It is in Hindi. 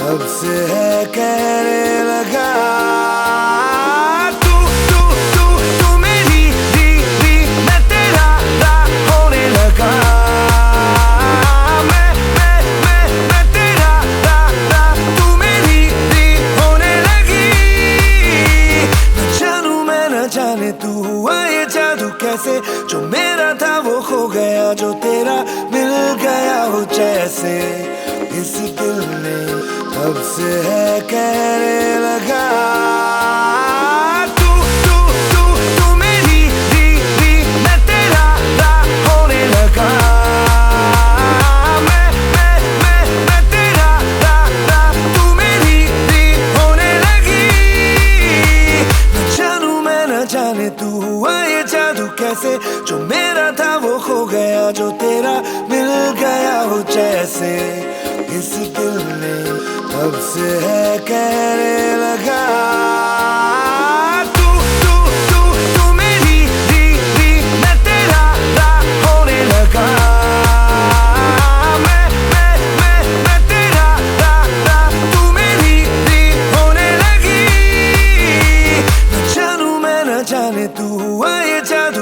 कब से है कहने लगा तू मेरी री मैं तेरा रा होने लगा। मैं तेरा रा तू मेरी री होने लगी। न जानू मैं न जाने तू हुआ ये जादू कैसे, जो मेरा था वो खो गया, जो तेरा मिल गया हो जैसे। इस दिल ने कब से है कहने लगा तू मेरी री मैं तेरा रा होने लगा। मैं तेरा रा तू मेरी री होने लगी। न जानू मैं न जाने तू हुआ ये जादू कैसे, जो मेरा था वो खो गया, जो तेरा मिल गया हो जैसे। इस दिल ने कब से है कहने लगा।